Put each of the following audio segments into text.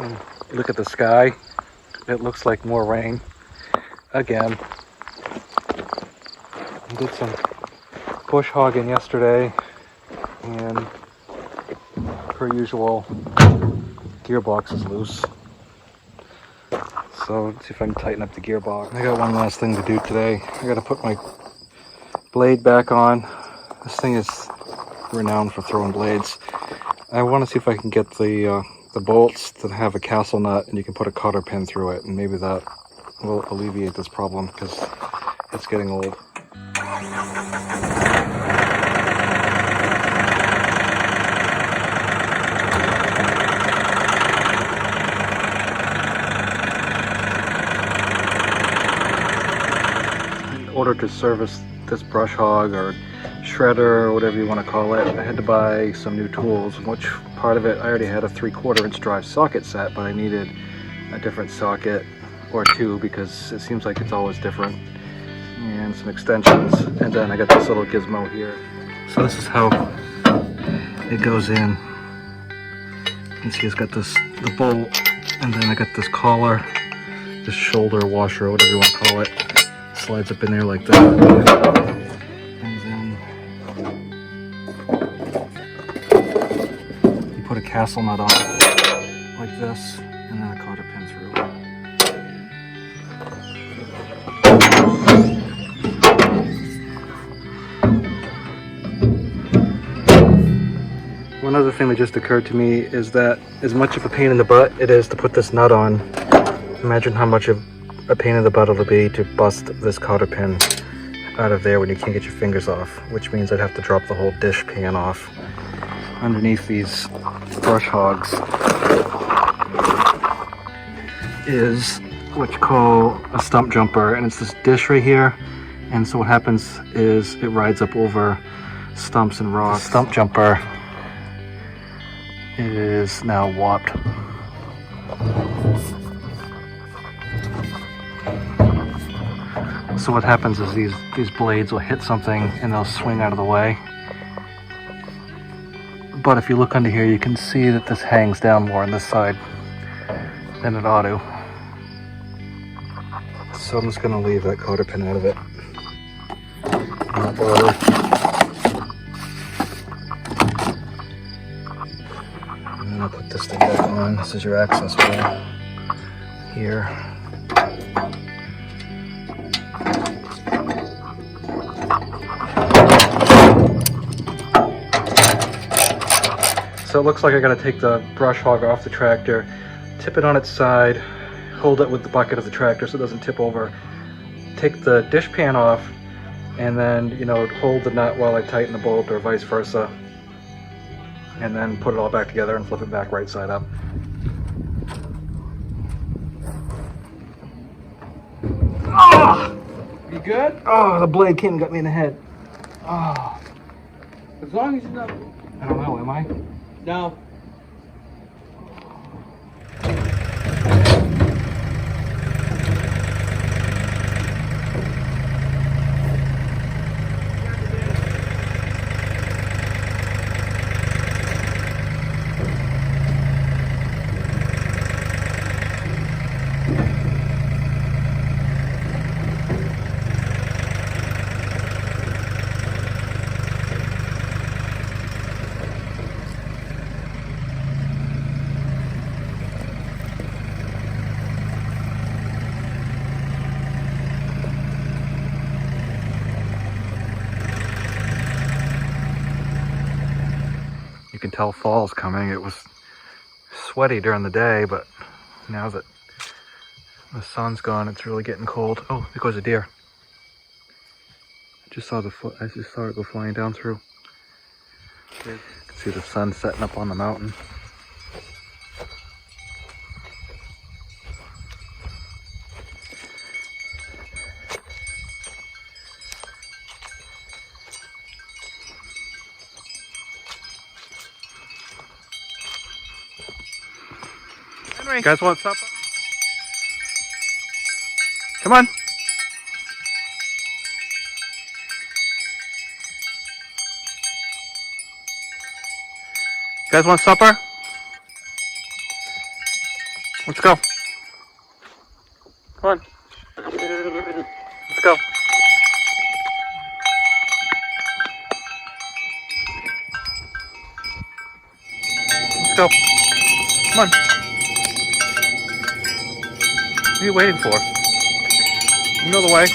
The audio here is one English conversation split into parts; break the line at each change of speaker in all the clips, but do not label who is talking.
And look at the sky. It looks like more rain. Again. I did some bush hogging yesterday, and per usual, gearbox is loose. So let's see if I can tighten up the gearbox. I got one last thing to do today. I got to put my blade back on. This thing is renowned for throwing blades. I want to see if I can get the bolts that have a castle nut and you can put a cotter pin through it, and maybe that will alleviate this problem because it's getting old. In order to service this brush hog or shredder or whatever you want to call it, I had to buy some new tools, which part of it I already had a 3/4 inch drive socket set, but I needed a different socket or two because it seems like it's always different, and some extensions, and then I got this little gizmo here. So this is how it goes in. You can see it's got the bolt, and then I got this collar, this shoulder washer, whatever you want to call it. Slides up in there like that, and then you put a castle nut on it like this, and then a cotter pin through. One other thing that just occurred to me is that as much of a pain in the butt it is to put this nut on, imagine how much of a pain in the butt it'll be to bust this cotter pin out of there when you can't get your fingers off, which means I'd have to drop the whole dish pan off. Underneath these brush hogs is what you call a stump jumper, and it's this dish right here, and so what happens is it rides up over stumps and rocks. The stump jumper is now warped. So what happens is these blades will hit something and they'll swing out of the way. But if you look under here, you can see that this hangs down more on this side than it ought to. So I'm just going to leave that cotter pin out of it. Not bother. And then I'll put this thing back on. This is your access wheel here. So it looks like I gotta take the brush hog off the tractor, tip it on its side, hold it with the bucket of the tractor so it doesn't tip over, take the dish pan off, and then, you know, hold the nut while I tighten the bolt or vice versa, and then put it all back together and flip it back right side up. Oh!
You good?
Oh, the blade came and got me in the head. Oh.
As long as you're not...
I don't know, am I?
No.
You can tell fall's coming. It was sweaty during the day, but now that the sun's gone, it's really getting cold. Oh, there goes a deer. I just saw it go flying down through. You can see the sun setting up on the mountain. You guys want supper? Come on. You guys want supper? Let's go. Come on. Let's go. Let's go. Come on. What are you waiting for? You know the way.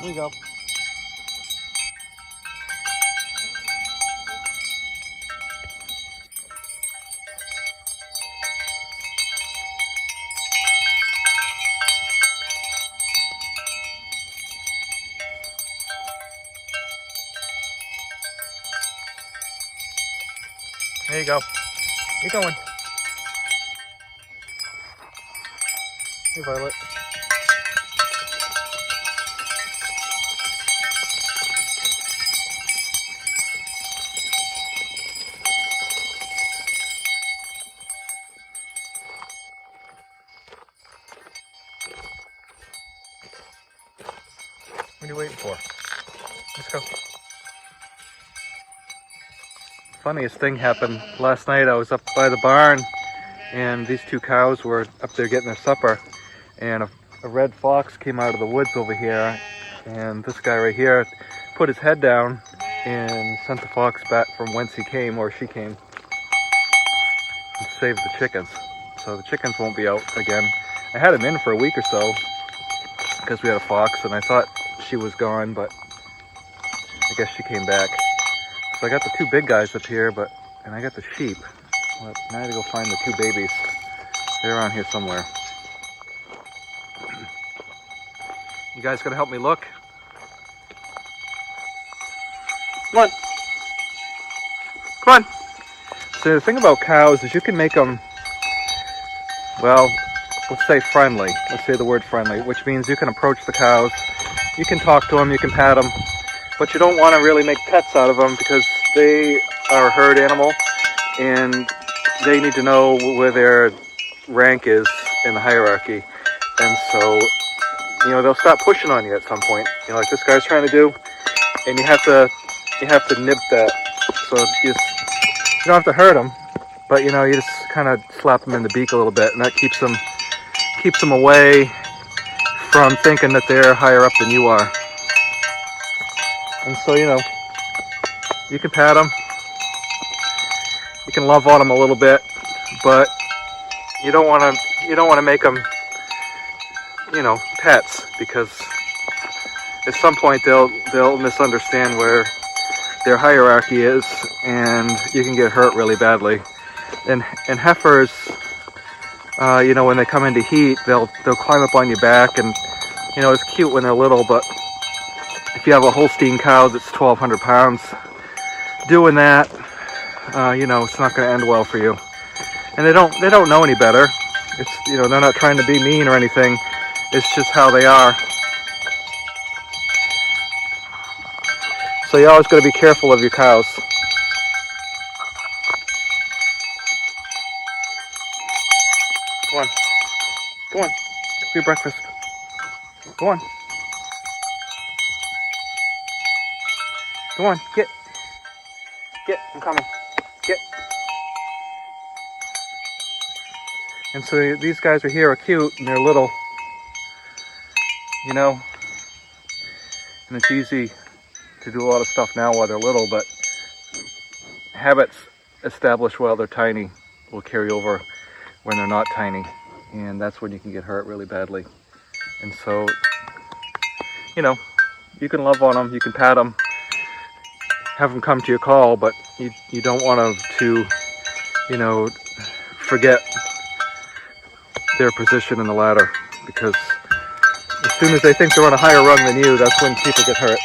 There you go. There you go. You're going. Hey, Violet. What are you waiting for? Let's go. Funniest thing happened last night. I was up by the barn and these two cows were up there getting their supper, and a red fox came out of the woods over here, and this guy right here put his head down and sent the fox back from whence he came, or she came, and saved the chickens. So the chickens won't be out again. I had them in for a week or so because we had a fox, and I thought she was gone, but I guess she came back. So I got the two big guys up here, and I got the sheep. Well, now I gotta go find the two babies. They're around here somewhere. You guys gonna help me look? Come on. Come on. So the thing about cows is you can make them, well, let's say friendly. Let's say the word friendly, which means you can approach the cows, you can talk to them, you can pat them, but you don't want to really make pets out of them because they are a herd animal and they need to know where their rank is in the hierarchy. And so, you know, they'll stop pushing on you at some point, you know, like this guy's trying to do, and you have to nip that. So you don't have to hurt them, but you know, you just kind of slap them in the beak a little bit, and that keeps them away from thinking that they're higher up than you are. And so, you know, you can pat them, you can love on them a little bit, but you don't want to make them, you know, pets, because at some point they'll misunderstand where their hierarchy is, and you can get hurt really badly. And heifers, you know, when they come into heat, they'll climb up on your back, and you know, it's cute when they're little, but if you have a Holstein cow that's 1,200 pounds, doing that, you know, it's not going to end well for you. And they don't know any better. It's, you know, they're not trying to be mean or anything. It's just how they are. So you always got to be careful of your cows. Come on. Come on. Go get breakfast. Go on. Come on. Get. I'm coming. Get. And so these guys right here are cute and they're little. You know. And it's easy to do a lot of stuff now while they're little, but habits established while they're tiny will carry over when they're not tiny, and that's when you can get hurt really badly. And so, you know, you can love on them, you can pat them, have them come to your call, but you don't want them to, you know, forget their position in the ladder, because as soon as they think they're on a higher rung than you, that's when people get hurt.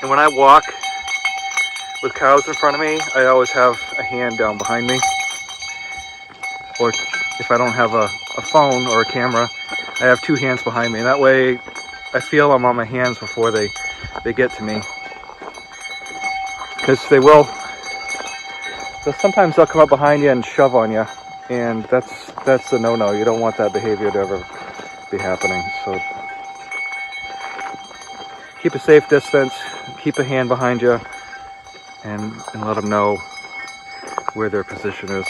And when I walk with cows in front of me, I always have a hand down behind me. Or if I don't have a phone or a camera, I have two hands behind me. And that way I feel I'm on my hands before they get to me. Because they'll sometimes come up behind you and shove on you. And that's a no-no. You don't want that behavior to ever be happening. So keep a safe distance, keep a hand behind you, and let them know where their position is.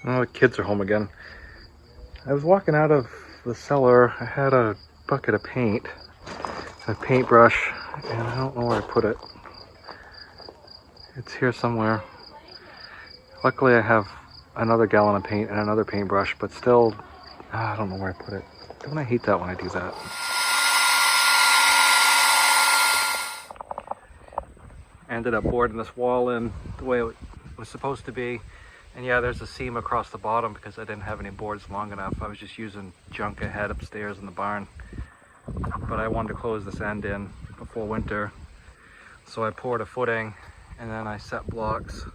Oh, the kids are home again. I was walking out of the cellar. I had a bucket of paint, a paintbrush, and I don't know where I put it. It's here somewhere. Luckily I have another gallon of paint and another paintbrush, but still, I don't know where I put it. Don't I hate that when I do that? I ended up boarding this wall in the way it was supposed to be. And yeah, there's a seam across the bottom because I didn't have any boards long enough. I was just using junk I had upstairs in the barn. But I wanted to close this end in before winter. So I poured a footing and then I set blocks.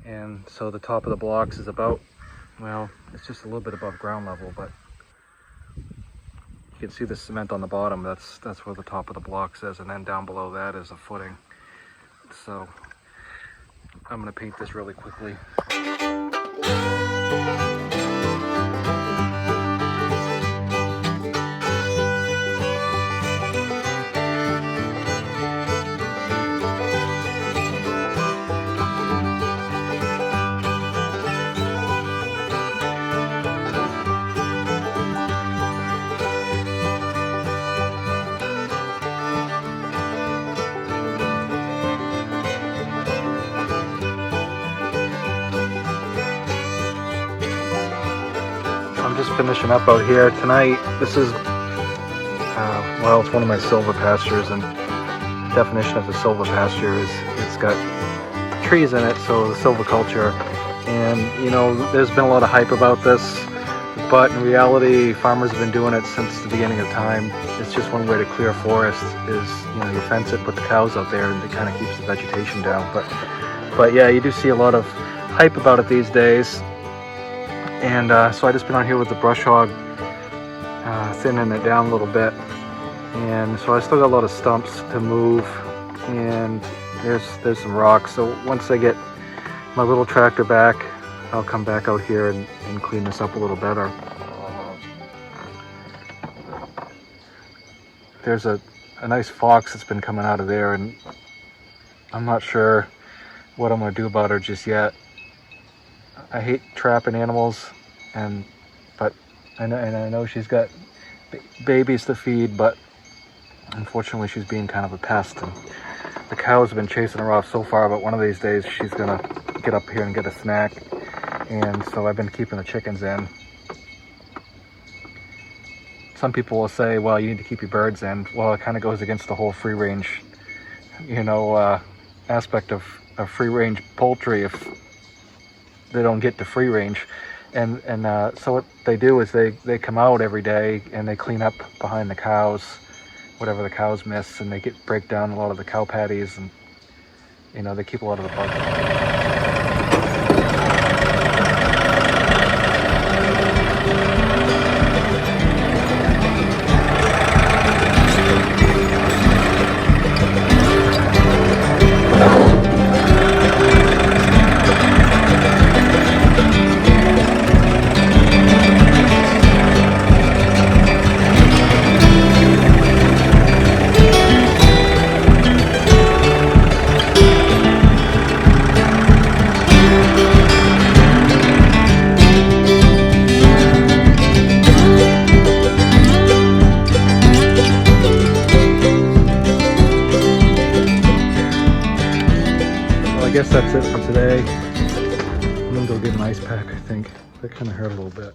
And so the top of the blocks is about, well, it's just a little bit above ground level, but you can see the cement on the bottom. That's where the top of the blocks is, and then down below that is a footing. So I'm gonna paint this really quickly. I'm just finishing up out here tonight. This is, well, it's one of my silver pastures, and the definition of the silver pasture is it's got trees in it, so the silviculture. And you know, there's been a lot of hype about this, but in reality, farmers have been doing it since the beginning of time. It's just one way to clear forest is, you know, you fence it, put the cows out there, and it kind of keeps the vegetation down. But yeah, you do see a lot of hype about it these days. And so I just been out here with the brush hog, thinning it down a little bit. And so I still got a lot of stumps to move, and there's some rocks. So once I get my little tractor back, I'll come back out here and clean this up a little better. There's a nice fox that's been coming out of there, and I'm not sure what I'm going to do about her just yet. I hate trapping animals, but I know she's got babies to feed, but unfortunately she's being kind of a pest, and the cows have been chasing her off so far, but one of these days she's gonna get up here and get a snack. And so I've been keeping the chickens in. Some people will say, well, you need to keep your birds in. Well, it kind of goes against the whole free range, you know, aspect of free range poultry if they don't get to free range. And so what they do is they come out every day and they clean up behind the cows, whatever the cows miss, and they break down a lot of the cow patties, and you know, they keep a lot of the bugs. I guess that's it for today. I'm gonna go get an ice pack, I think. That kind of hurt a little bit.